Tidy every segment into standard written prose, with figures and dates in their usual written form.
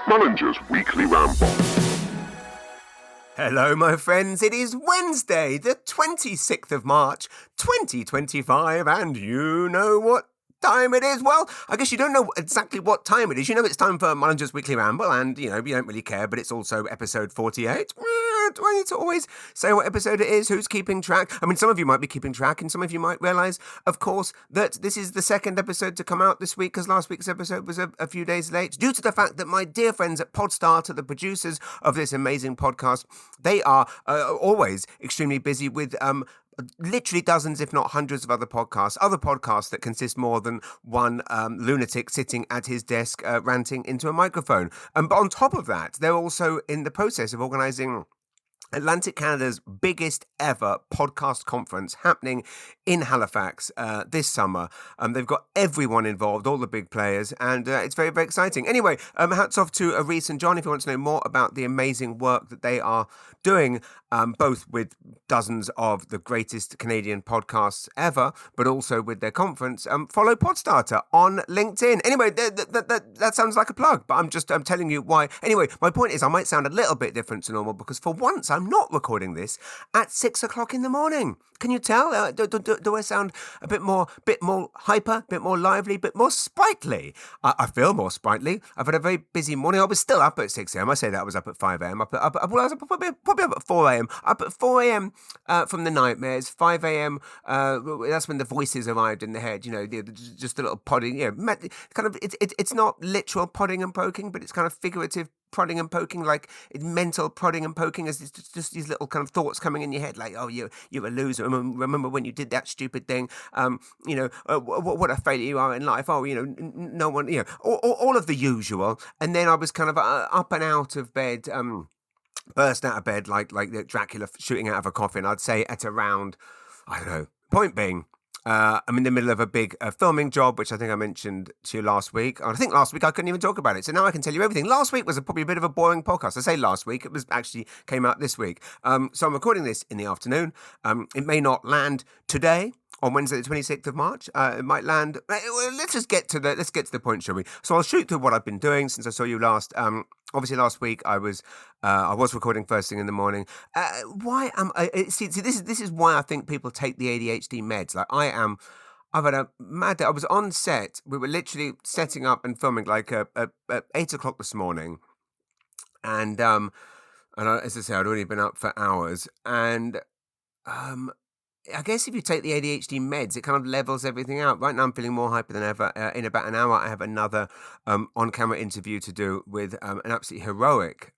Mullinger's Weekly Ramble. Hello, my friends. It is Wednesday, the 26th of March, 2025, and you know what time it is. Well, I guess you don't know exactly what time it is. You know it's time for Mullinger's Weekly Ramble, and, you don't really care, but it's also episode 48. Do I need to always say what episode it is? Who's keeping track? I mean, some of you might be keeping track, and some of you might realise, of course, that this is the second episode to come out this week, because last week's episode was a few days late, due to the fact that my dear friends at Podstarter, the producers of this amazing podcast, they are always extremely busy with literally dozens, if not hundreds of other podcasts that consist more than one lunatic sitting at his desk ranting into a microphone. But on top of that, they're also in the process of organising Atlantic Canada's biggest ever podcast conference happening in Halifax this summer. They've got everyone involved, all the big players, and it's very, very exciting. Anyway, hats off to Reese and John if you want to know more about the amazing work that they are doing, both with dozens of the greatest Canadian podcasts ever, but also with their conference. Follow Podstarter on LinkedIn. Anyway, that sounds like a plug, but I'm telling you why. Anyway, my point is I might sound a little bit different to normal because for once I'm not recording this at 6 o'clock in the morning. Can you tell? Do I sound a bit more hyper, a bit more lively, a bit more sprightly? I feel more sprightly. I've had a very busy morning. I was still up at 6 a.m. I say that I was up at 5 a.m. I was probably up at 4 a.m. Up at 4 a.m. From the nightmares. 5 a.m. That's when the voices arrived in the head. Just a little podding. Kind of. It's not literal prodding and poking, but it's kind of figurative prodding and poking, like it's mental prodding and poking, as it's just these little kind of thoughts coming in your head, like, oh, you're a loser. Remember when you did that stupid thing? What a failure you are in life. Oh, no one, all of the usual. And then I was kind of up and out of bed, burst out of bed like Dracula shooting out of a coffin. I'd say at around, I don't know. Point being, I'm in the middle of a big filming job, which I think I mentioned to you last week. I think last week I couldn't even talk about it, so now I can tell you everything. Last week was probably a bit of a boring podcast. I say last week, it was actually came out this week. So I'm recording this in the afternoon. It may not land today, on Wednesday the 26th of March. It might land. Let's get to the point, shall we? So I'll shoot through what I've been doing since I saw you last. Obviously, last week I was recording first thing in the morning. Why am I? See, this is why I think people take the ADHD meds. Like I've had a mad day. I was on set. We were literally setting up and filming like at 8 o'clock this morning, and as I say, I'd already been up for hours, and I guess if you take the ADHD meds, it kind of levels everything out. Right now, I'm feeling more hyper than ever. In about an hour, I have another on-camera interview to do with an absolutely heroic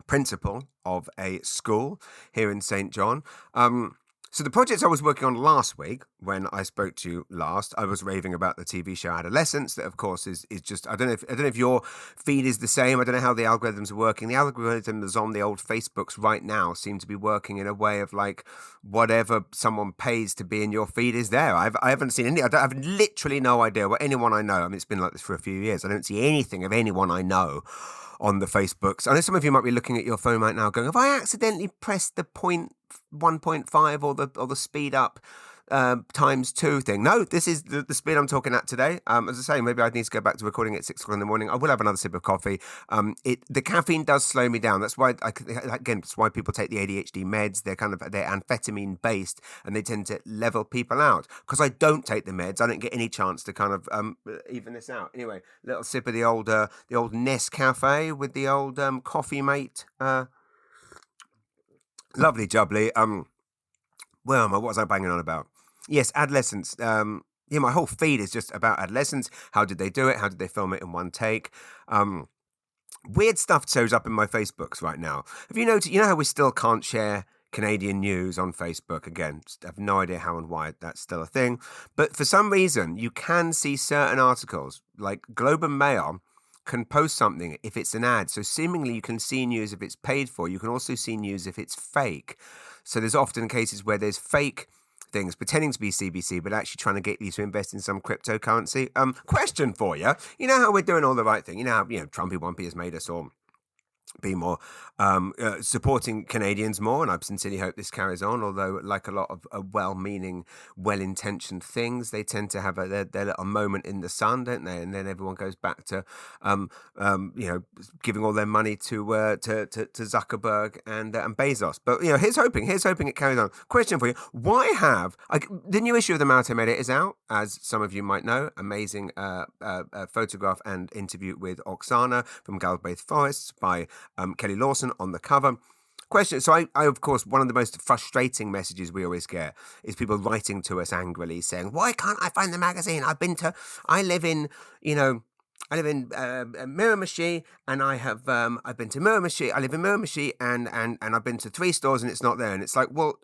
principal of a school here in St. John. So the projects I was working on last week, when I spoke to you last, I was raving about the TV show Adolescence. That, of course, is just I don't know if your feed is the same. I don't know how the algorithms are working. The algorithms on the old Facebooks right now seem to be working in a way of like whatever someone pays to be in your feed is there. I haven't seen any. I have literally no idea what anyone I know. I mean, it's been like this for a few years. I don't see anything of anyone I know on the Facebooks. I know some of you might be looking at your phone right now going, have I accidentally pressed the 1.5 or the speed up × 2 thing? No, this is the speed I'm talking at today. As I say, maybe I need to go back to recording at 6 o'clock in the morning. I will have another sip of coffee. The caffeine does slow me down. That's why that's why people take the ADHD meds. They're amphetamine based, and they tend to level people out. Because I don't take the meds, I don't get any chance to kind of even this out. Anyway, little sip of the old Nescafe with the old coffee mate. Lovely jubbly. Where am I? What was I banging on about? Yes, adolescence. My whole feed is just about adolescence. How did they do it? How did they film it in one take? Weird stuff shows up in my Facebooks right now. Have you noticed? You know how we still can't share Canadian news on Facebook? Again, I have no idea how and why that's still a thing. But for some reason, you can see certain articles, like Globe and Mail can post something if it's an ad. So seemingly you can see news if it's paid for. You can also see news if it's fake. So there's often cases where there's fake things pretending to be CBC, but actually trying to get you to invest in some cryptocurrency. Question for you. You know how we're doing all the right thing. You know how, Trumpy Wumpy has made us all be more supporting Canadians more, and I sincerely hope this carries on. Although, like a lot of well-meaning, well-intentioned things, they tend to have their little moment in the sun, don't they? And then everyone goes back to, giving all their money to Zuckerberg and Bezos. But here's hoping it carries on. Question for you: why have the new issue of the Alto Media is out, as some of you might know? Amazing photograph and interview with Oksana from Galbraith Forests by Kelly Lawson on the cover. Question. So I, of course, one of the most frustrating messages we always get is people writing to us angrily saying, why can't I find the magazine? I live in Miramichi, and I've been to Miramichi. I live in Miramichi, and I've been to 3 stores and it's not there. And it's like, well,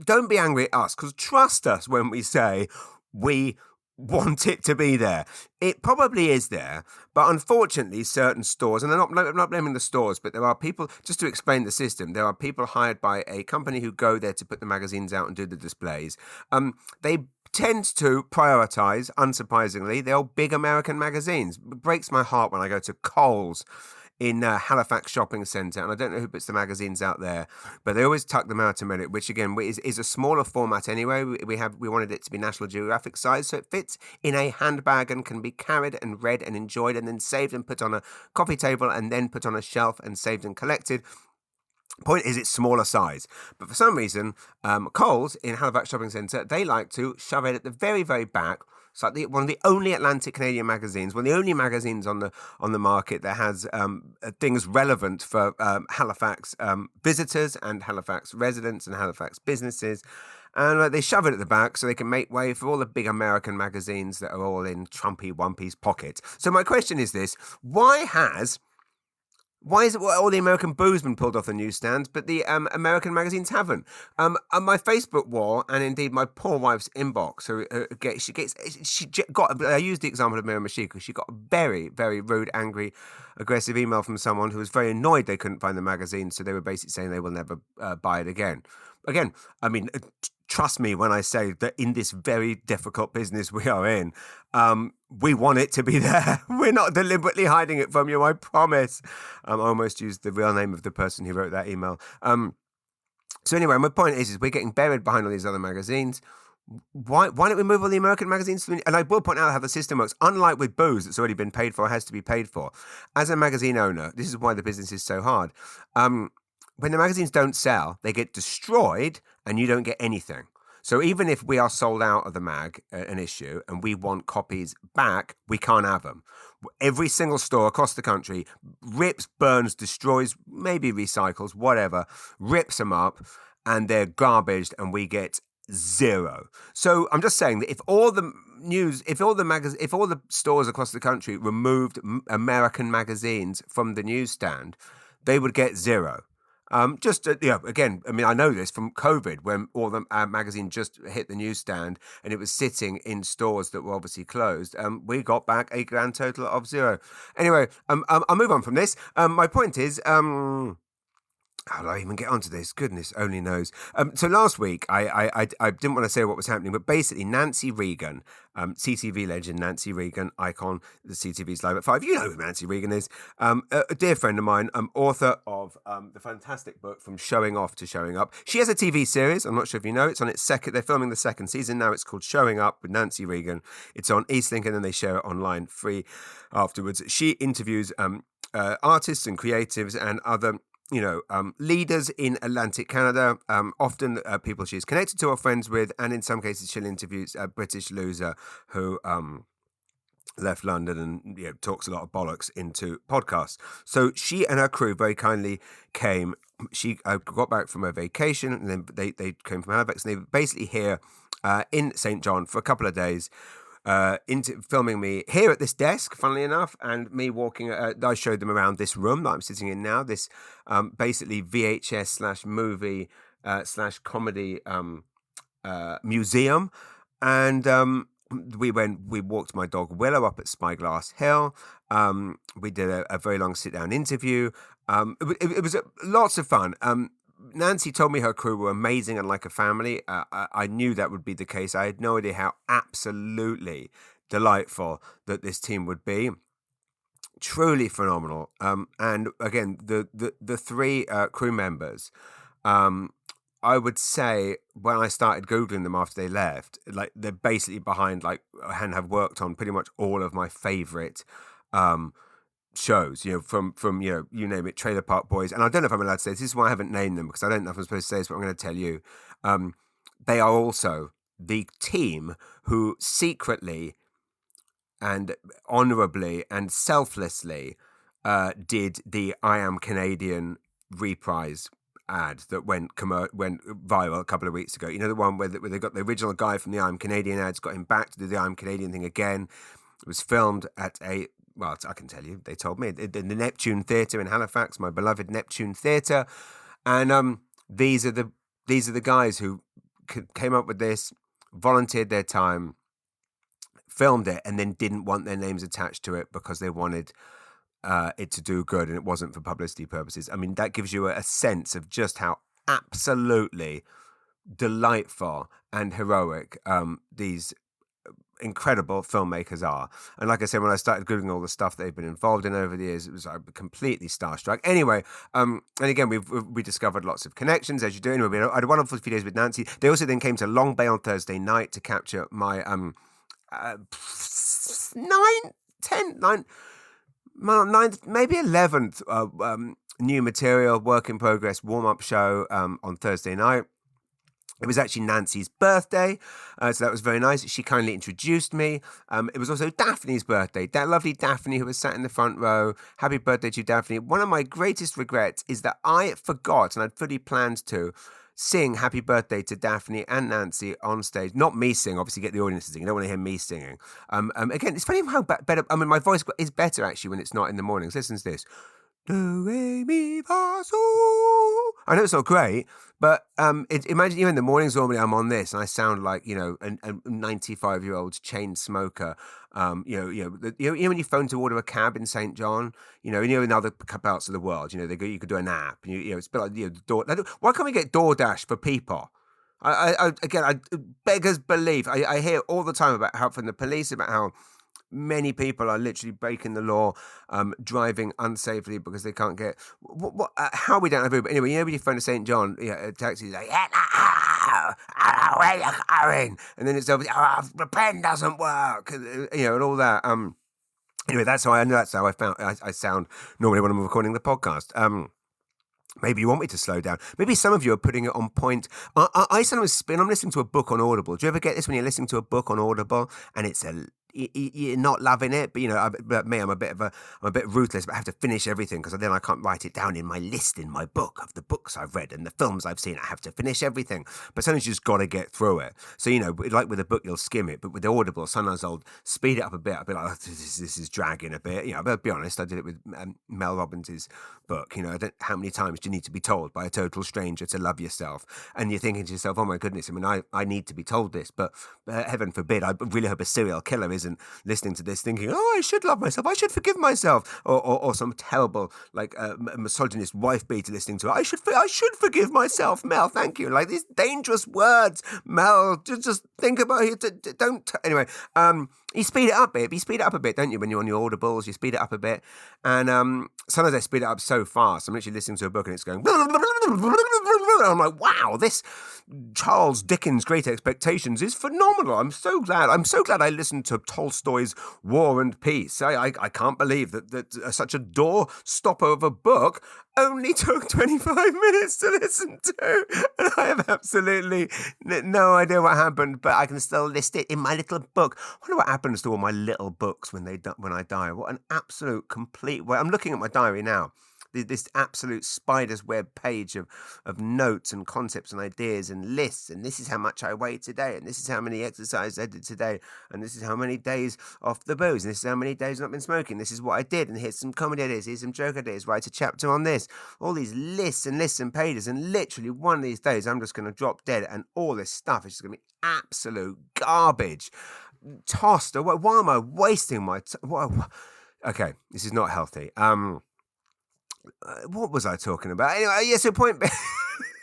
don't be angry at us, because trust us when we say we want it to be there. It probably is there, but unfortunately certain stores, and I'm not blaming the stores, but there are people, just to explain the system, there are people hired by a company who go there to put the magazines out and do the displays. They tend to prioritize, unsurprisingly, the old big American magazines. It breaks my heart when I go to Kohl's in Halifax Shopping Centre, and I don't know who puts the magazines out there, but they always tuck them out a minute, which again is a smaller format anyway. We wanted it to be National Geographic size, so it fits in a handbag and can be carried and read and enjoyed and then saved and put on a coffee table and then put on a shelf and saved and collected. Point is, it's smaller size, but for some reason, Kohl's in Halifax Shopping Centre, they like to shove it at the very, very back. It's like one of the only Atlantic Canadian magazines, one of the only magazines on the market that has things relevant for Halifax visitors and Halifax residents and Halifax businesses. And they shove it at the back so they can make way for all the big American magazines that are all in Trumpy One Piece pockets. So my question is this: Why is it all the American booze been pulled off the newsstands, but the American magazines haven't? On my Facebook wall, and indeed my poor wife's inbox, I used the example of Miramichi because she got a very, very rude, angry, aggressive email from someone who was very annoyed they couldn't find the magazine, so they were basically saying they will never buy it again. Again, I mean, trust me when I say that in this very difficult business we are in, we want it to be there. We're not deliberately hiding it from you, I promise. I almost used the real name of the person who wrote that email. So anyway, my point is we're getting buried behind all these other magazines. Why don't we move all the American magazines? And I will point out how the system works. Unlike with booze that's already been paid for, has to be paid for. As a magazine owner, this is why the business is so hard. When the magazines don't sell, they get destroyed and you don't get anything. So even if we are sold out of the mag, an issue, and we want copies back, we can't have them. Every single store across the country rips, burns, destroys, maybe recycles, whatever, rips them up, and they're garbaged, and we get zero. So I'm just saying that if all the stores across the country removed American magazines from the newsstand, they would get zero. Again, I mean, I know this from COVID when all the magazine just hit the newsstand and it was sitting in stores that were obviously closed. We got back a grand total of zero. Anyway, I'll move on from this. My point is, how did I even get onto this? Goodness only knows. So last week, I didn't want to say what was happening, but basically Nancy Regan, CTV legend Nancy Regan, icon, the CTV's Live at 5. You know who Nancy Regan is. A dear friend of mine, author of the fantastic book From Showing Off to Showing Up. She has a TV series. I'm not sure if you know. It's on its second. They're filming the second season now. It's called Showing Up with Nancy Regan. It's on Eastlink, and then they share it online free afterwards. She interviews artists and creatives and other leaders in Atlantic Canada, often people she's connected to or friends with, and in some cases she'll interview a British loser who left London and talks a lot of bollocks into podcasts. So she and her crew very kindly came. She got back from her vacation, and then they came from Halifax, and they were basically here in St. John for a couple of days. Into filming me here at this desk, funnily enough, and me walking. I showed them around this room that I'm sitting in now. This basically VHS/movie /comedy museum, and we walked my dog Willow up at Spyglass Hill. We did a very long sit down interview. It was lots of fun. Nancy told me her crew were amazing and like a family. I knew that would be the case. I had no idea how absolutely delightful that this team would be. truly phenomenal. And again, the three crew members, I would say when I started Googling them after they left, like they're basically behind and have worked on pretty much all of my favorite shows, from you name it, Trailer Park Boys. And I don't know if I'm allowed to say this is why I haven't named them, because I don't know if I'm supposed to say this, but I'm going to tell you. They are also the team who secretly and honorably and selflessly did the I Am Canadian reprise ad that went viral a couple of weeks ago. You know, the one where they got the original guy from the I Am Canadian ads, got him back to do the I Am Canadian thing again. It was filmed at I can tell you, they told me, in the Neptune Theatre in Halifax, my beloved Neptune Theatre. And these are the guys who came up with this, volunteered their time, filmed it, and then didn't want their names attached to it because they wanted it to do good and it wasn't for publicity purposes. I mean, that gives you a sense of just how absolutely delightful and heroic these incredible filmmakers are. And like I said, when I started Googling all the stuff they've been involved in over the years, it was completely starstruck. Anyway, and again, we discovered lots of connections, as you do. Anyway, I had a wonderful few days with Nancy. They also then came to Long Bay on Thursday night to capture my 9th, maybe 11th new material, work in progress, warm-up show on Thursday night. It was actually Nancy's birthday, so that was very nice. She kindly introduced me. It was also Daphne's birthday. That lovely Daphne who was sat in the front row. Happy birthday to Daphne. One of my greatest regrets is that I forgot, and I'd fully planned to, sing Happy Birthday to Daphne and Nancy on stage. Not me sing, obviously get the audience to sing. You don't want to hear me singing. Again, it's funny how better, I mean, my voice is better actually when it's not in the mornings. Listen to this. Do, re, mi, fa, sol. I know it's not great, but imagine in the mornings normally I'm on this and I sound like, a 95-year-old chain smoker. When you phone to order a cab in St. John, in other parts of the world, you could do an app. It's a bit like why can't we get DoorDash for people? I beggars belief. I hear all the time about how from the police about how many people are literally breaking the law, driving unsafely because they can't get how we don't have Uber. Anyway, when you phone to St. John, a taxi's like, where you going? And then it's over, the pen doesn't work, and all that. Anyway, that's how I found I sound normally when I'm recording the podcast. Maybe you want me to slow down. Maybe some of you are putting it on point. I sometimes spin. I'm listening to a book on Audible. Do you ever get this when you're listening to a book on Audible and it's you're not loving it? But me, I'm a bit ruthless, but I have to finish everything because then I can't write it down in my list in my book of the books I've read and the films I've seen. I have to finish everything. But sometimes you just got to get through it. So, like with a book, you'll skim it. But with the Audible, sometimes I'll speed it up a bit. I'll be like, this is dragging a bit. But I'll be honest, I did it with Mel Robbins' book. How many times do you need to be told by a total stranger to love yourself? And you're thinking to yourself, oh my goodness, I need to be told this. But heaven forbid, I really hope a serial killer isn't listening to this thinking, oh, I should love myself, I should forgive myself, or some terrible misogynist wife beater listening to it. I should forgive myself, Mel, thank you. Like these dangerous words, Mel, just think about it. Anyway, you speed it up a bit, don't you? When you're on your Audibles, you speed it up a bit. And sometimes I speed it up so fast, I'm literally listening to a book and it's going I'm like, wow, this Charles Dickens' Great Expectations is phenomenal. I'm so glad I listened to Tolstoy's War and Peace. I can't believe that such a door-stopper of a book only took 25 minutes to listen to. And I have absolutely no idea what happened, but I can still list it in my little book. I wonder what happens to all my little books when I die. What an absolute complete way. I'm looking at my diary now. This absolute spider's web page of notes and concepts and ideas and lists, and this is how much I weighed today, and this is how many exercises I did today, and this is how many days off the booze, and this is how many days I've not been smoking, this is what I did, and here's some comedy ideas, here's some joke ideas, write a chapter on this, all these lists and lists and pages, and literally one of these days I'm just going to drop dead, and all this stuff is just going to be absolute garbage, tossed away. Why am I wasting my time? Okay, this is not healthy. What was I talking about? Anyway, yes, point.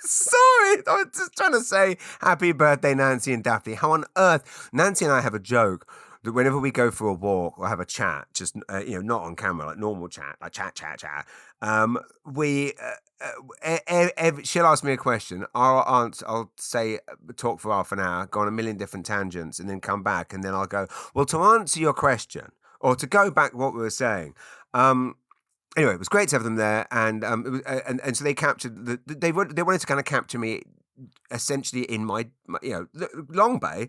Sorry, I was just trying to say happy birthday, Nancy and Daphne. How on earth? Nancy and I have a joke that whenever we go for a walk or have a chat, just not on camera, like normal chat, like chat, we she'll ask me a question. I'll say talk for half an hour, go on a million different tangents, and then come back, and then I'll go, well, to answer your question or to go back what we were saying. Anyway, it was great to have them there, and it was, and so they captured they wanted to kind of capture me essentially in my Long Bay.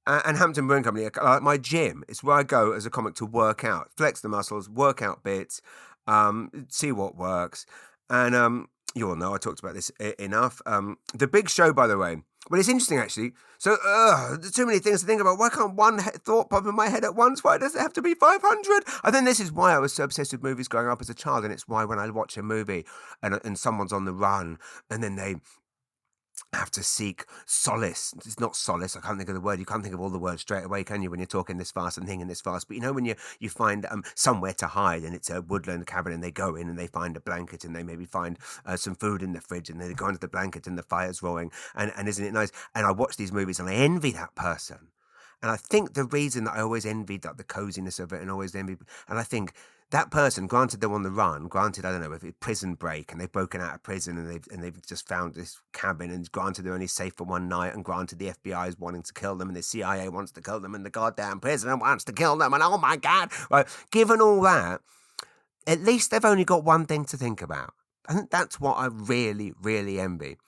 And Hampton Brewing Company, my gym. It's where I go as a comic to work out, flex the muscles, work out bits, see what works. And you all know I talked about this enough. The big show, by the way. Well, it's interesting, actually. So, there's too many things to think about. Why can't one thought pop in my head at once? Why does it have to be 500? I think this is why I was so obsessed with movies growing up as a child. And it's why when I watch a movie and someone's on the run and then they have to seek solace. It's not solace. I can't think of the word. You can't think of all the words straight away, can you, when you're talking this fast and thinking this fast? But when you find somewhere to hide, and it's a woodland cabin, and they go in and they find a blanket, and they maybe find some food in the fridge, and they go into the blanket and the fire's roaring, and isn't it nice? And I watch these movies and I envy that person. And I think the reason that I always envied the coziness of it and always envied, and I think that person, granted they're on the run, granted, I don't know, if it's prison break and they've broken out of prison and they've just found this cabin, and granted they're only safe for one night, and granted the FBI is wanting to kill them and the CIA wants to kill them and the goddamn president wants to kill them, and oh my God, right? Given all that, at least they've only got one thing to think about. I think that's what I really, really envy.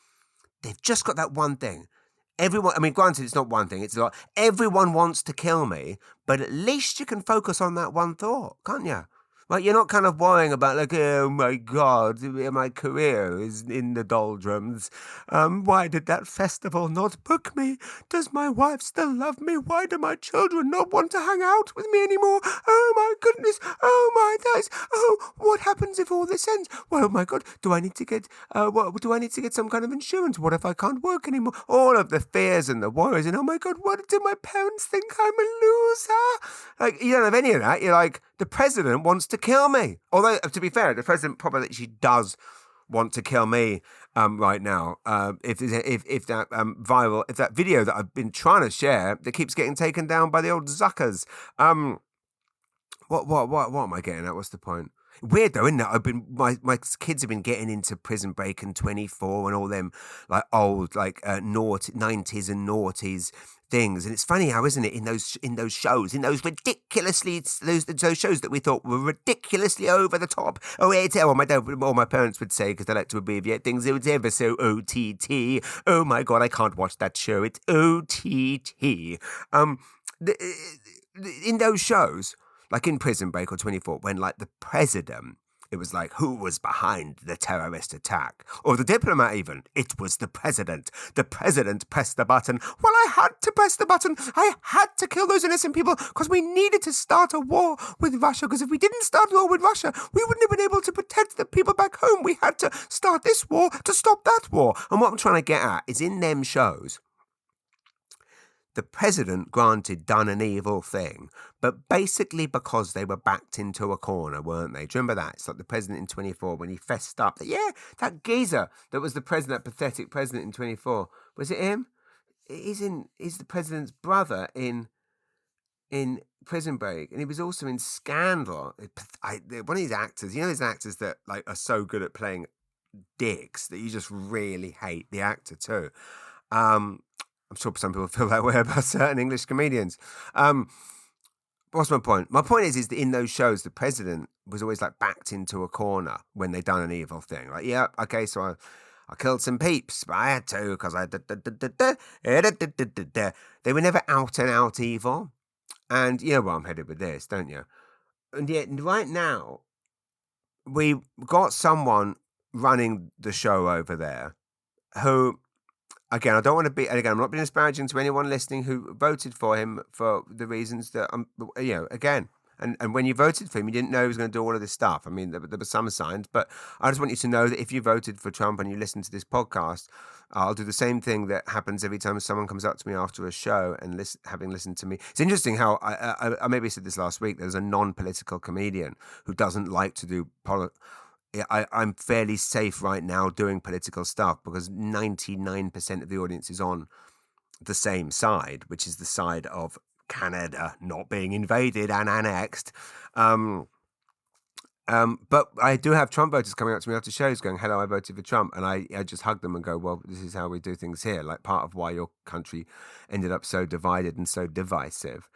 They've just got that one thing. Everyone, I mean, granted, it's not one thing. It's like everyone wants to kill me, but at least you can focus on that one thought, can't you? Right, you're not kind of worrying about oh my God, my career is in the doldrums. Why did that festival not book me? Does my wife still love me? Why do my children not want to hang out with me anymore? Oh my goodness! Oh my days! Oh, what happens if all this ends? Well, oh my God, do I need to get some kind of insurance? What if I can't work anymore? All of the fears and the worries, and oh my God, what do my parents think? I'm a loser. Like, you don't have any of that. You're like, the president wants to kill me. Although, to be fair, the president probably actually does want to kill me right now. If that video that I've been trying to share that keeps getting taken down by the old Zuckers. What am I getting at? What's the point? Weird though, isn't it? My kids have been getting into Prison Break and 24 and all them like old naughty 90s and noughties things, and it's funny how, isn't it, in those shows, in those ridiculously those shows that we thought were ridiculously over the top. My dad or my parents would say, because they like to abbreviate things, it was ever so OTT. Oh my God, I can't watch that show. It's OTT. In those shows, like in Prison Break or 24, when the president, it was like, who was behind the terrorist attack? Or the diplomat even. It was the president. The president pressed the button. Well, I had to press the button. I had to kill those innocent people because we needed to start a war with Russia. Because if we didn't start a war with Russia, we wouldn't have been able to protect the people back home. We had to start this war to stop that war. And what I'm trying to get at is, in them shows, the president, granted, done an evil thing, but basically because they were backed into a corner, weren't they? Do you remember that? It's like the president in 24 when he fessed up. That geezer that was the president, that pathetic president in 24. Was it him? He's the president's brother in Prison Break, and he was also in Scandal. One of these actors, these actors that are so good at playing dicks that you just really hate the actor too. I'm sure some people feel that way about certain English comedians. What's my point? My point is that in those shows, the president was always backed into a corner when they done an evil thing. So I killed some peeps, but I had to because they were never out and out evil. And you know where I'm headed with this, don't you? And yet right now, we got someone running the show over there who, again, I don't want to be, and again, I'm not being disparaging to anyone listening who voted for him for the reasons that, again, and when you voted for him, you didn't know he was going to do all of this stuff. I mean, there were some signs, but I just want you to know that if you voted for Trump and you listen to this podcast, I'll do the same thing that happens every time someone comes up to me after a show and having listened to me. It's interesting how, I maybe said this last week, there's a non-political comedian who doesn't like to do I'm fairly safe right now doing political stuff because 99% of the audience is on the same side, which is the side of Canada not being invaded and annexed. But I do have Trump voters coming up to me after shows going, hello, I voted for Trump. And I just hug them and go, well, this is how we do things here. Like part of why your country ended up so divided and so divisive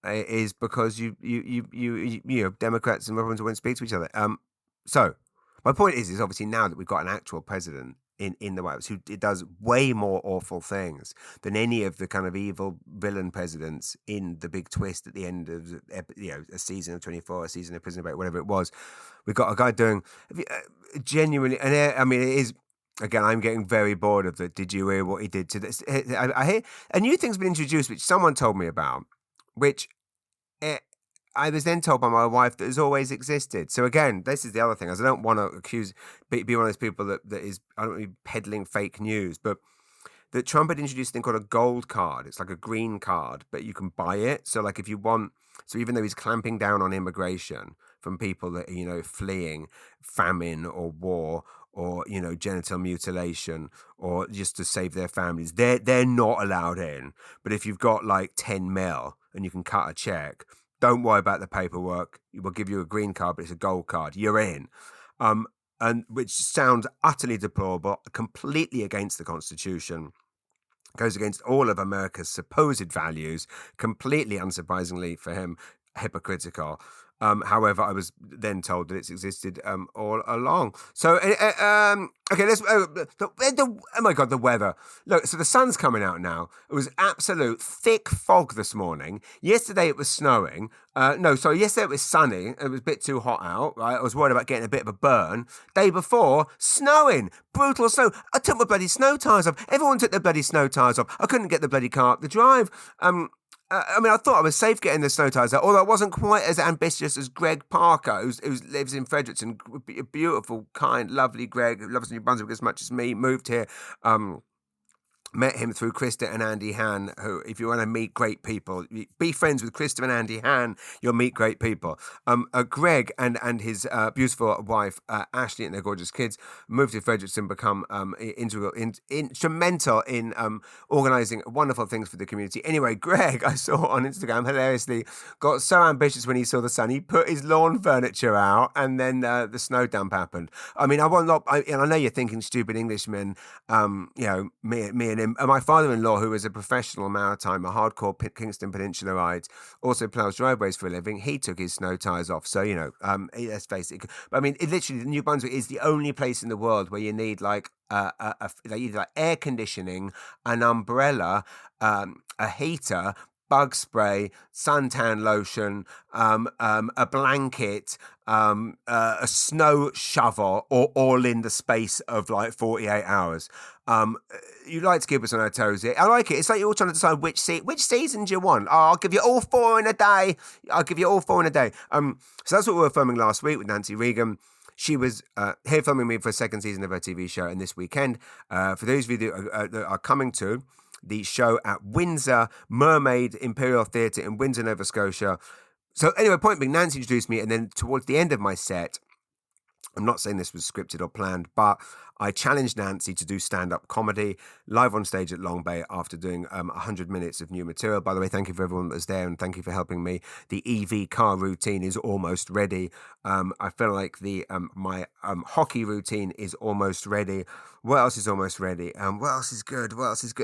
is because you know, Democrats and Republicans won't speak to each other. So my point is obviously now that we've got an actual president in the White House who does way more awful things than any of the kind of evil villain presidents in the big twist at the end of a season of 24, a season of Prison Break, whatever it was. We've got a guy doing genuinely, and I mean, it is. Again, I'm getting very bored of the. Did you hear what he did to this? I hear a new thing's been introduced, which someone told me about, which I was then told by my wife that has always existed. So again, this is the other thing. As I don't want to be one of those people that is, I don't want to be peddling fake news, but that Trump had introduced a thing called a gold card. It's like a green card, but you can buy it. So like if you want, so even though he's clamping down on immigration from people that are, you know, fleeing famine or war or, you know, genital mutilation or just to save their families, they're not allowed in. But if you've got like 10 mil and you can cut a check, don't worry about the paperwork. We'll give you a green card, but it's a gold card. You're in. And which sounds utterly deplorable, completely against the Constitution, goes against all of America's supposed values, completely unsurprisingly for him, hypocritical. However, I was then told that it's existed all along. So, okay, let's. Oh my God, the weather. Look, so the sun's coming out now. It was absolute thick fog this morning. Yesterday it was snowing. Yesterday it was sunny. It was a bit too hot out, right? I was worried about getting a bit of a burn. Day before, snowing. Brutal snow. I took my bloody snow tyres off. Everyone took their bloody snow tyres off. I couldn't get the bloody car up the drive. I mean, I thought I was safe getting the snow tyres out, although I wasn't quite as ambitious as Greg Parker, who lives in Fredericton. A beautiful, kind, lovely Greg, who loves New Brunswick as much as me, moved here. Met him through Krista and Andy Han, who, if you want to meet great people, be friends with Krista and Andy Han, you'll meet great people. Greg and his beautiful wife, Ashley, and their gorgeous kids, moved to Fredericton, become instrumental in organising wonderful things for the community. Anyway, Greg, I saw on Instagram, hilariously, got so ambitious when he saw the sun, he put his lawn furniture out, and then the snow dump happened. I mean, I know you're thinking stupid Englishmen, me and my father-in-law, who is a professional maritimer, hardcore Kingston Peninsularite, also plows driveways for a living. He took his snow tyres off. So, let's face it. But I mean, literally, New Brunswick is the only place in the world where you need like air conditioning, an umbrella, a heater, bug spray, suntan lotion, a blanket, a snow shovel, all in the space of like 48 hours. You like to keep us on our toes here. I like it. It's like you're all trying to decide which season do you want. Oh, I'll give you all four in a day. So that's what we were filming last week with Nancy Regan. She was here filming me for a second season of her TV show, and this weekend, for those of you that are coming to the show at Windsor Mermaid Imperial Theatre in Windsor, Nova Scotia. So anyway, point being, Nancy introduced me, and then towards the end of my set, I'm not saying this was scripted or planned, but I challenged Nancy to do stand-up comedy live on stage at Long Bay after doing 100 minutes of new material. By the way, thank you for everyone that was there, and thank you for helping me. The EV car routine is almost ready. I feel like my hockey routine is almost ready. What else is almost ready? What else is good?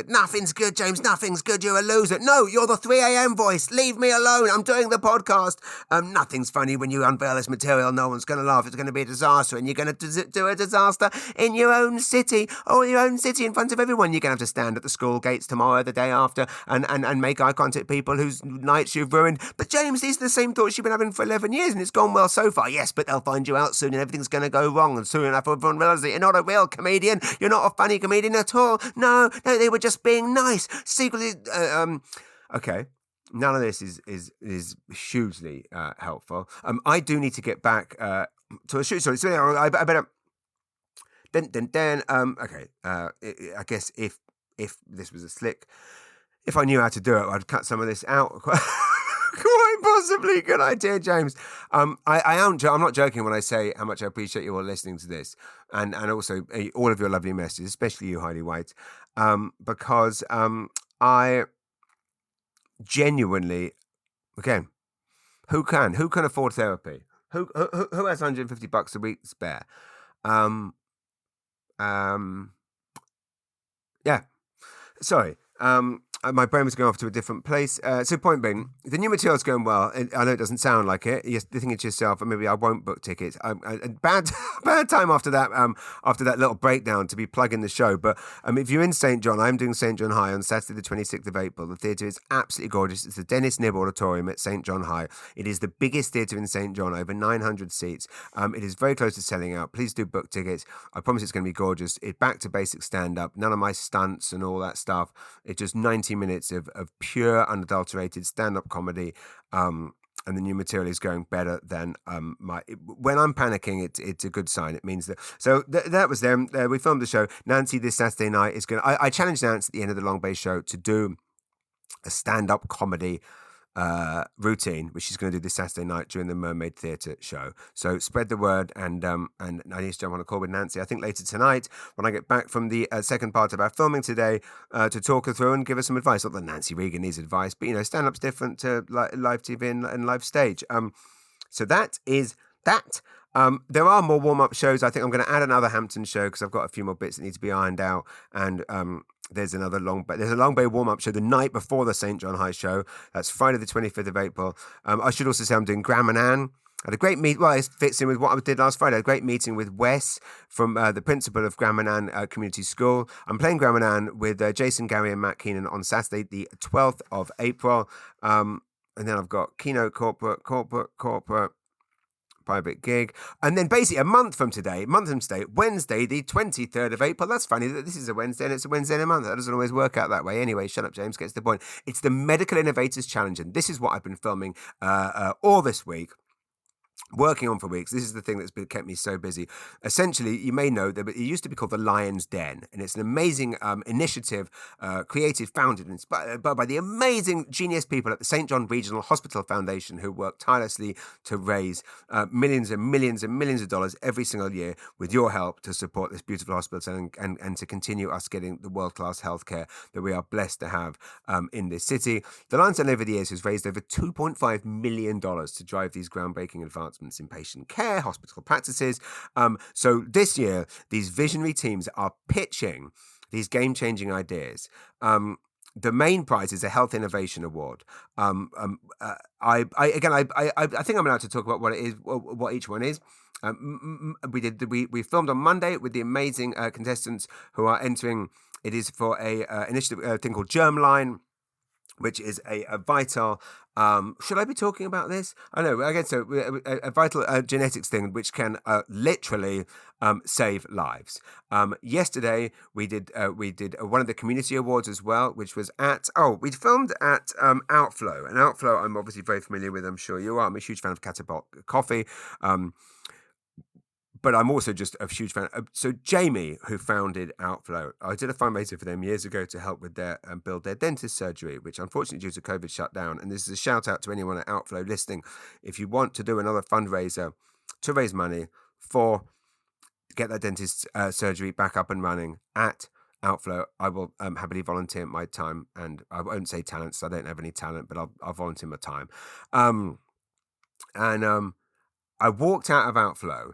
Nothing's good, James. Nothing's good. You're a loser. No, you're the 3 a.m. voice. Leave me alone. I'm doing the podcast. Nothing's funny when you unveil this material. No one's going to laugh. It's going to be a disaster, and you're going to do a disaster in your own city, in front of everyone. You're going to have to stand at the school gates tomorrow, the day after, and make eye contact with people whose nights you've ruined. But James, these are the same thoughts you've been having for 11 years, and it's gone well so far. Yes, but they'll find you out soon, and everything's going to go wrong, and soon enough everyone realises that you're not a real comedian. You're not a funny comedian at all. No, they were just being nice. Secretly, okay. None of this is hugely helpful. I do need to get back to a shoot. Sorry, so I better. Okay. I guess if this was a slick, if I knew how to do it, I'd cut some of this out. Quite possibly. Good idea, James. I'm not joking when I say how much I appreciate you all listening to this, and also all of your lovely messages, especially you, Heidi White, because genuinely, again, who can afford therapy? Who has $150 a week spare? Um, um, yeah. Sorry. My brain was going off to a different place. So point being, the new material's going well. I know it doesn't sound like it. You're thinking to yourself, maybe I won't book tickets. Bad time after that little breakdown to be plugging the show. But if you're in St. John, I'm doing St. John High on Saturday the 26th of April. The theatre is absolutely gorgeous. It's the Dennis Knibb Auditorium at St. John High. It is the biggest theatre in St. John, over 900 seats. It is very close to selling out. Please do book tickets. I promise it's going to be gorgeous. It's back to basic stand-up. None of my stunts and all that stuff. It's just 90 minutes of pure, unadulterated stand-up comedy, and the new material is going better than when I'm panicking, it's a good sign. It means that. So that was them. We filmed the show. Nancy this Saturday night is going to... I challenged Nancy at the end of the Long Bay show to do a stand-up comedy routine, which she's going to do this Saturday night during the Mermaid Theatre show. So spread the word, and I need to jump on a call with Nancy, I think later tonight when I get back from the second part of our filming today, to talk her through and give her some advice. Not that Nancy Regan needs advice, but stand-up's different to live TV and live stage. So that is that. There are more warm-up shows. I think I'm going to add another Hampton show because I've got a few more bits that need to be ironed out, and there's a Long Bay warm-up show the night before the St. John High show. That's Friday the 25th of April. I should also say I'm doing Graham and Anne. I had a great meet. Well, it fits in with what I did last Friday. I had a great meeting with Wes from the principal of Graham and Anne Community School. I'm playing Graham and Anne with Jason, Gary and Matt Keenan on Saturday the 12th of April. And then I've got Keynote Corporate, private gig, and then basically a month from today, Wednesday the 23rd of April. That's funny that this is a Wednesday and it's a Wednesday in a month. That doesn't always work out that way. Anyway, shut up, James, gets the point. It's the Medical Innovators Challenge, and this is what I've been filming all this week, working on for weeks. This is the thing that's kept me so busy. Essentially, you may know that it used to be called the Lion's Den, and it's an amazing initiative created, founded, and inspired by the amazing genius people at the St. John Regional Hospital Foundation, who work tirelessly to raise millions and millions and millions of dollars every single year with your help to support this beautiful hospital and to continue us getting the world-class healthcare that we are blessed to have in this city. The Lion's Den over the years has raised over $2.5 million to drive these groundbreaking advancements in patient care, hospital practices. So this year, these visionary teams are pitching these game-changing ideas. The main prize is a Health Innovation Award. I think I'm allowed to talk about what it is, what each one is. We filmed on Monday with the amazing contestants who are entering. It is for a initiative thing called Germline, which is a vital... should I be talking about this? I know. I guess so. A vital genetics thing which can literally save lives. Yesterday we did one of the community awards as well, which was we filmed at Outflow. And Outflow, I'm obviously very familiar with. I'm sure you are. I'm a huge fan of Catapult Coffee. But I'm also just a huge fan. So Jamie, who founded Outflow, I did a fundraiser for them years ago to help with their build their dentist surgery, which unfortunately due to COVID shut down. And this is a shout out to anyone at Outflow listening. If you want to do another fundraiser to raise money to get that dentist surgery back up and running at Outflow, I will happily volunteer my time, and I won't say talents. I don't have any talent, but I'll volunteer my time. I walked out of Outflow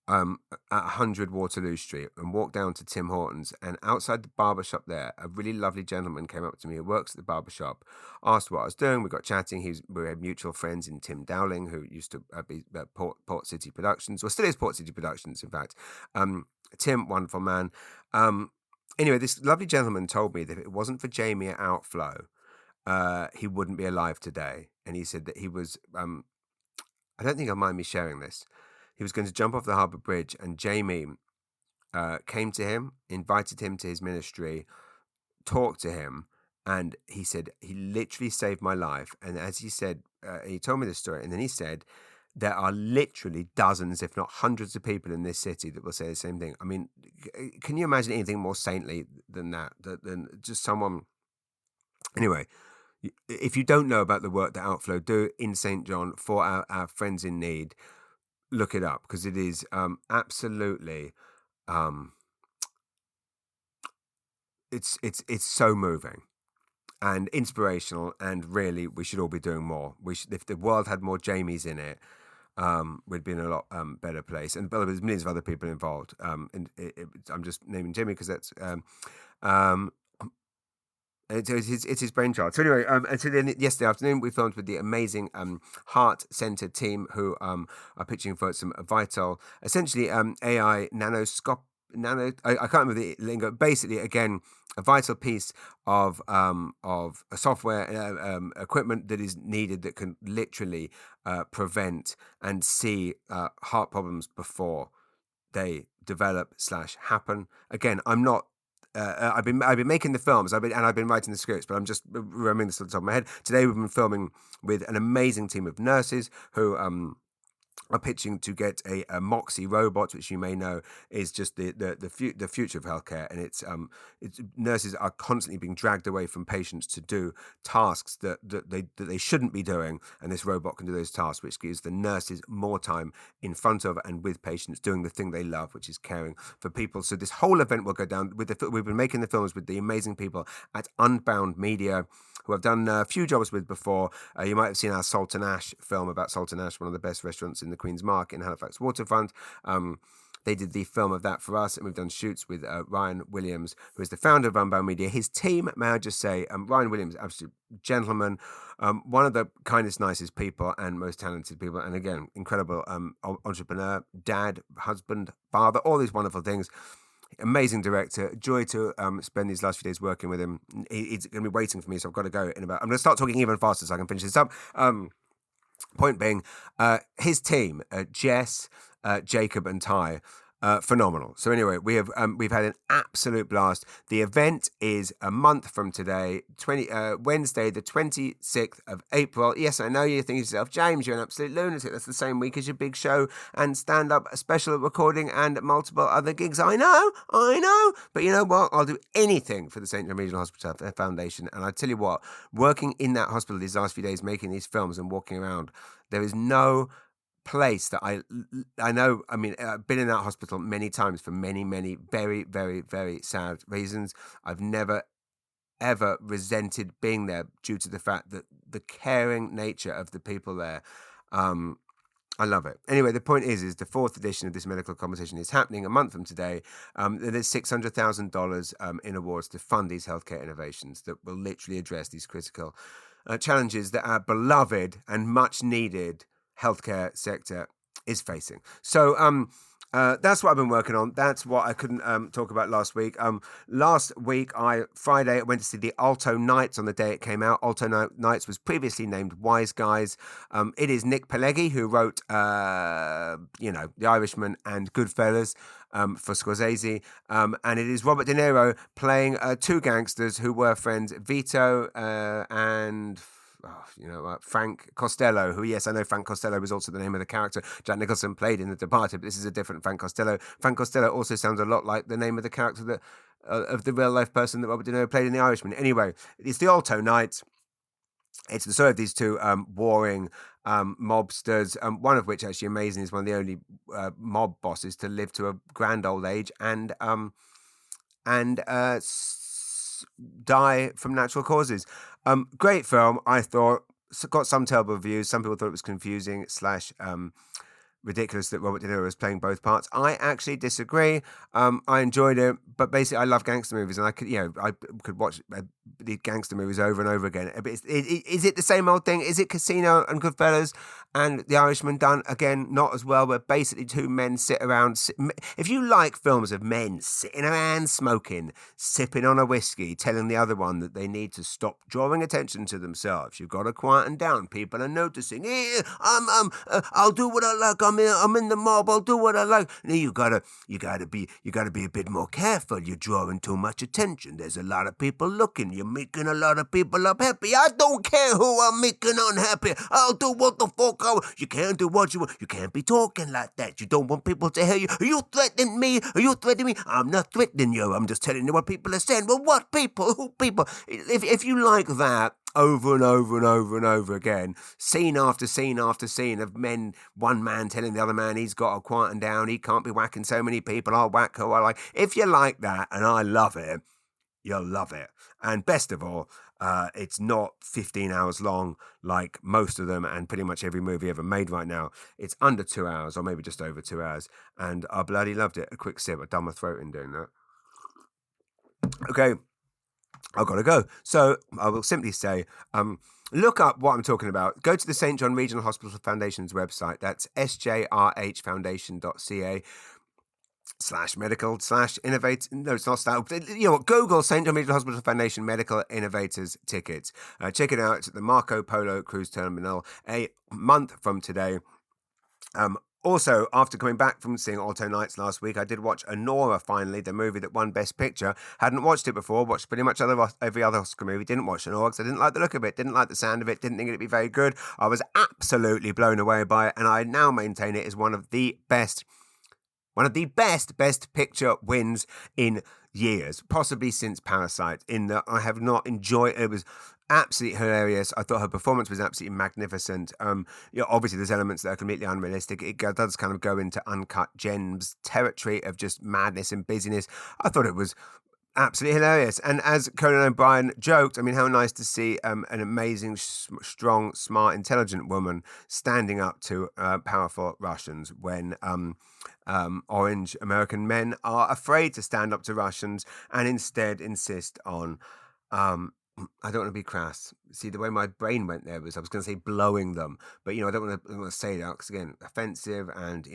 at 100 Waterloo Street and walked down to Tim Hortons, and outside the barber shop there, a really lovely gentleman came up to me who works at the barber shop, asked what I was doing. We got chatting. We had mutual friends in Tim Dowling, who used to be at Port City Productions, or still is Port City Productions, in fact. Tim, wonderful man. Anyway, this lovely gentleman told me that if it wasn't for Jamie at Outflow, he wouldn't be alive today. And he said that he was, I don't think he'll mind me sharing this, he was going to jump off the Harbour Bridge, and Jamie came to him, invited him to his ministry, talked to him, and he said, he literally saved my life. And as he said, he told me this story, and then he said, there are literally dozens, if not hundreds of people in this city that will say the same thing. I mean, can you imagine anything more saintly than that? Than just someone... Anyway, if you don't know about the work that Outflow do in St. John for our friends in need, look it up, because it is absolutely... it's so moving. and inspirational, and really we should all be doing more. If the world had more Jamies in it, we'd be in a lot better place. And there's millions of other people involved. And I'm just naming Jamie because that's it's his brainchild. So anyway, and so then yesterday afternoon we filmed with the amazing Heart Center team who are pitching for some vital, essentially AI nano. I can't remember the lingo. Basically, again, a vital piece of a software equipment that is needed that can literally prevent and see heart problems before they develop / happen. Again, I'm not. I've been making the films. I've been writing the scripts, but I'm just remembering this off the top of my head. Today we've been filming with an amazing team of nurses who are pitching to get a Moxie robot, which you may know is just the future of healthcare, and it's nurses are constantly being dragged away from patients to do tasks that they shouldn't be doing, and this robot can do those tasks, which gives the nurses more time in front of and with patients doing the thing they love, which is caring for people. So this whole event will go down with we've been making the films with the amazing people at Unbound Media, who I've done a few jobs with before. You might have seen our Salt and Ash film about Salt and Ash, one of the best restaurants in the Queen's Mark in Halifax Waterfront. They did the film of that for us, and we've done shoots with Ryan Williams, who is the founder of Unbound Media. His team, may I just say, Ryan Williams, absolute gentleman, one of the kindest, nicest people and most talented people, and again, incredible entrepreneur, dad, husband, father, all these wonderful things. Amazing director. Joy to spend these last few days working with him. He's going to be waiting for me, so I've got to go in about. I'm going to start talking even faster so I can finish this up. Point being, his team, Jess, Jacob, and Ty, phenomenal. So anyway, we've had an absolute blast. The event is a month from today, Wednesday, the 26th of April. Yes, I know you're thinking to yourself, James, you're an absolute lunatic. That's the same week as your big show and stand-up, a special recording, and multiple other gigs. I know. But you know what? I'll do anything for the St. John Regional Hospital Foundation. And I tell you what, working in that hospital these last few days, making these films and walking around, there is no place that I know. I mean, I've been in that hospital many times for many very, very, very sad reasons. I've never ever resented being there due to the fact that the caring nature of the people there. I love it. Anyway, the point is the fourth edition of this medical conversation is happening a month from today. There's $600,000 in awards to fund these healthcare innovations that will literally address these critical challenges that our beloved and much needed healthcare sector is facing. So that's what I've been working on. That's what I couldn't talk about last week. Last week, Friday, I went to see the Alto Knights on the day it came out. Alto Knights was previously named Wise Guys. It is Nick Pileggi who wrote, The Irishman and Goodfellas for Scorsese. And it is Robert De Niro playing two gangsters who were friends, Vito and... Frank Costello, who, yes, I know Frank Costello was also the name of the character Jack Nicholson played in The Departed, but this is a different Frank Costello. Frank Costello also sounds a lot like the name of the character that of the real-life person that Robert De Niro played in The Irishman. Anyway, it's the Alto Knights. It's the story of these two warring mobsters, one of which, actually amazing, is one of the only mob bosses to live to a grand old age and die from natural causes. Great film, I thought. Got some terrible reviews. Some people thought it was confusing / ridiculous that Robert De Niro was playing both parts. I actually disagree. I enjoyed it, but basically I love gangster movies, and I could watch the gangster movies over and over again. Is it the same old thing? Is it Casino and Goodfellas and The Irishman done again? Not as well, where basically two men sit around. If you like films of men sitting around smoking, sipping on a whiskey, telling the other one that they need to stop drawing attention to themselves, you've got to quieten down. People are noticing. I'll do what I like. I'm in the mob. I'll do what I like. You gotta be a bit more careful. You're drawing too much attention. There's a lot of people looking. You're making a lot of people unhappy. I don't care who I'm making unhappy. I'll do what the fuck I want. You can't do what you want. You can't be talking like that. You don't want people to hear you. Are you threatening me? Are you threatening me? I'm not threatening you. I'm just telling you what people are saying. Well, what people? Who people? If you like that, over and over and over and over again, scene after scene after scene of one man telling the other man he's got to quieten down, he can't be whacking so many people, I'll whack who I like. If you like that, and I love it, you'll love it. And best of all, It's not 15 hours long like most of them and pretty much every movie ever made right now. It's under 2 hours or maybe just over 2 hours. And I bloody loved it. A quick sip. I done my throat in doing that. Okay, I've got to go. So I will simply say, look up what I'm talking about. Go to the St. John Regional Hospital Foundation's website. That's sjrhfoundation.ca. /medical/innovate. No, it's not that. You know what? Google St. John Medical Hospital Foundation Medical Innovators tickets. Check it out at the Marco Polo Cruise Terminal a month from today. Also, after coming back from seeing Alto Knights last week, I did watch Anora finally, the movie that won Best Picture. Hadn't watched it before, watched pretty much every other Oscar movie. Didn't watch Anora because I didn't like the look of it, didn't like the sound of it, didn't think it'd be very good. I was absolutely blown away by it, and I now maintain it as one of the best Best Picture wins in years, possibly since Parasite, in that I have not enjoyed it. It was absolutely hilarious. I thought her performance was absolutely magnificent. Obviously there's elements that are completely unrealistic. It does kind of go into Uncut Gems territory of just madness and busyness. I thought it was absolutely hilarious. And as Conan O'Brien joked, I mean, how nice to see an amazing, strong, smart, intelligent woman standing up to powerful Russians when orange American men are afraid to stand up to Russians and instead insist on, I don't want to be crass. See, the way my brain went there was I was going to say blowing them, but, I don't want to say that because, again, offensive and,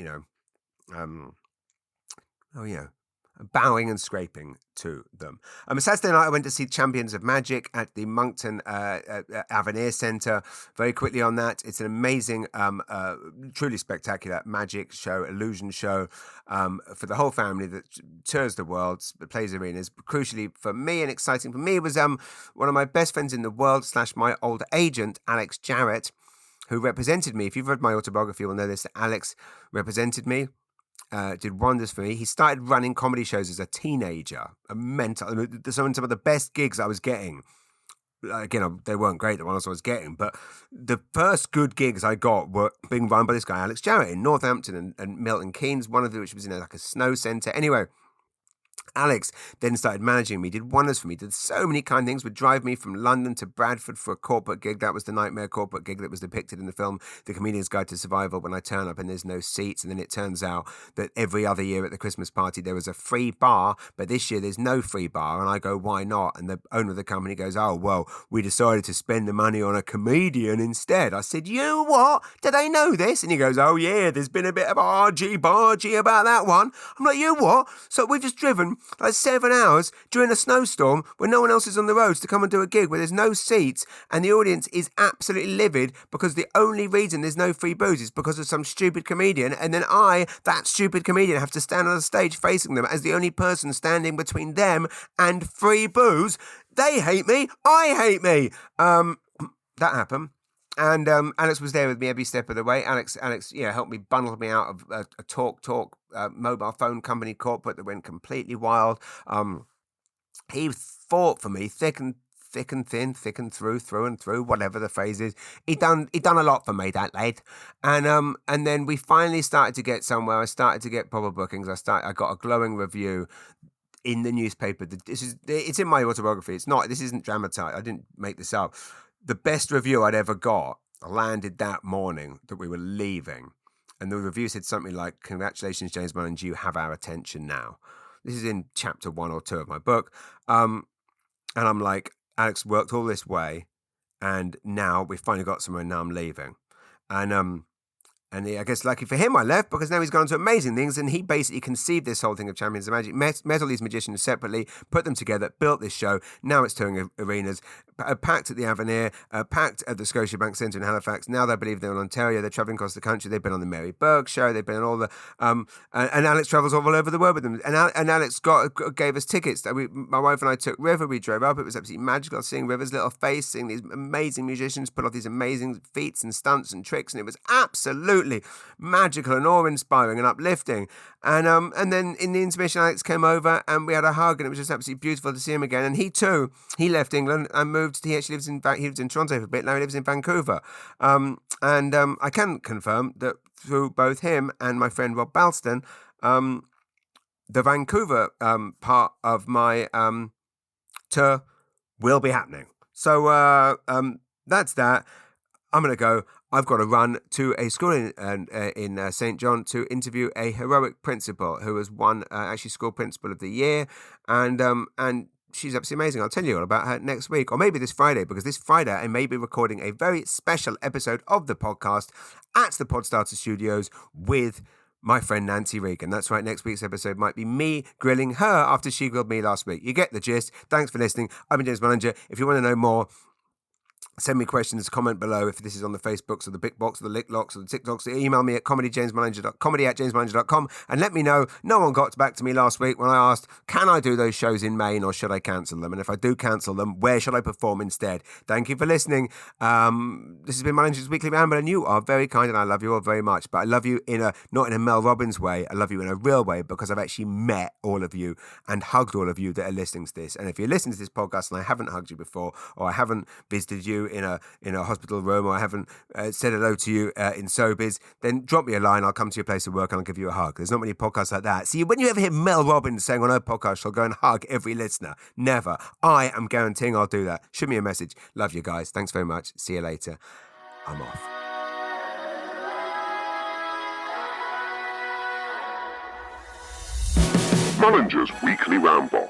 bowing and scraping to them. Saturday night, I went to see Champions of Magic at the Moncton Avenir Centre. Very quickly on that, it's an amazing, truly spectacular magic show, illusion show for the whole family that tours the world, plays arenas. Crucially for me and exciting for me was one of my best friends in the world / my old agent, Alex Jarrett, who represented me. If you've read my autobiography, you'll know this. Alex represented me. Did wonders for me. He started running comedy shows as a teenager. Some of the best gigs I was getting. Again, they weren't great, the ones I was getting, but the first good gigs I got were being run by this guy, Alex Jarrett, in Northampton and Milton Keynes, one of which was in a snow centre. Anyway, Alex then started managing me, did wonders for me, did so many kind things, would drive me from London to Bradford for a corporate gig. That was the nightmare corporate gig that was depicted in the film The Comedian's Guide to Survival, when I turn up and there's no seats. And then it turns out that every other year at the Christmas party there was a free bar, but this year there's no free bar. And I go, why not? And the owner of the company goes, oh, well, we decided to spend the money on a comedian instead. I said, you what? Did they know this? And he goes, oh yeah, there's been a bit of argy-bargy about that one. I'm like, you what? So we've just driven like 7 hours during a snowstorm when no one else is on the roads to come and do a gig where there's no seats and the audience is absolutely livid because the only reason there's no free booze is because of some stupid comedian, and then I, that stupid comedian, have to stand on a stage facing them as the only person standing between them and free booze. They hate me. I hate me. That happened. And Alex was there with me every step of the way. Alex, helped me, bundle me out of a talk mobile phone company corporate that went completely wild. He fought for me thick and thin, thick and through, whatever the phrase is. He done a lot for me, that lad. And then we finally started to get somewhere. I started to get proper bookings. I got a glowing review in the newspaper. It's in my autobiography. This isn't dramatized. I didn't make this up. The best review I'd ever got landed that morning that we were leaving. And the review said something like, congratulations, James Mullins, you have our attention now. This is in chapter 1 or 2 of my book. And I'm like, Alex worked all this way, and now we've finally got somewhere, and now I'm leaving. And I guess lucky for him, I left because now he's gone to amazing things. And he basically conceived this whole thing of Champions of Magic, met all these magicians separately, put them together, built this show. Now it's touring arenas, packed at the Avenir, packed at the Scotiabank Centre in Halifax. Now they believe they're in Ontario. They're travelling across the country. They've been on the Mary Berg show. They've been on all the... and Alex travels all over the world with them. And Alex gave us tickets. My wife and I took River. We drove up. It was absolutely magical seeing River's little face, seeing these amazing musicians put off these amazing feats and stunts and tricks. And it was absolutely magical and awe-inspiring and uplifting. And then in the intermission, Alex came over and we had a hug, and it was just absolutely beautiful to see him again. And he left England and moved. He actually lives he lived in Toronto for a bit. Now he lives in Vancouver. I can confirm that through both him and my friend Rob Balston, the Vancouver part of my tour will be happening. So that's that. I'm going to go. I've got to run to a school in St. John to interview a heroic principal who has won actually School Principal of the Year. And she's absolutely amazing. I'll tell you all about her next week, or maybe this Friday, because this Friday I may be recording a very special episode of the podcast at the Podstarter Studios with my friend Nancy Regan. That's right, next week's episode might be me grilling her after she grilled me last week. You get the gist. Thanks for listening. I've been James Mullinger. If you want to know more, send me questions, comment below if this is on the Facebooks or the Big Box or the Lick Locks or the TikToks. Email me at comedy@jamesmullinger.com and let me know. No one got back to me last week when I asked, can I do those shows in Maine or should I cancel them? And if I do cancel them, where should I perform instead? Thank you for listening. This has been Mullinger's Weekly Ramble, and you are very kind and I love you all very much. But I love you not in a Mel Robbins way. I love you in a real way because I've actually met all of you and hugged all of you that are listening to this. And if you're listening to this podcast and I haven't hugged you before, or I haven't visited you in a hospital room, or I haven't said hello to you in Sobeys, then drop me a line. I'll come to your place of work and I'll give you a hug. There's not many podcasts like that. See, when you ever hear Mel Robbins saying on her podcast, she'll go and hug every listener. Never. I am guaranteeing I'll do that. Shoot me a message. Love you guys. Thanks very much. See you later. I'm off. Mullinger's Weekly Ramble.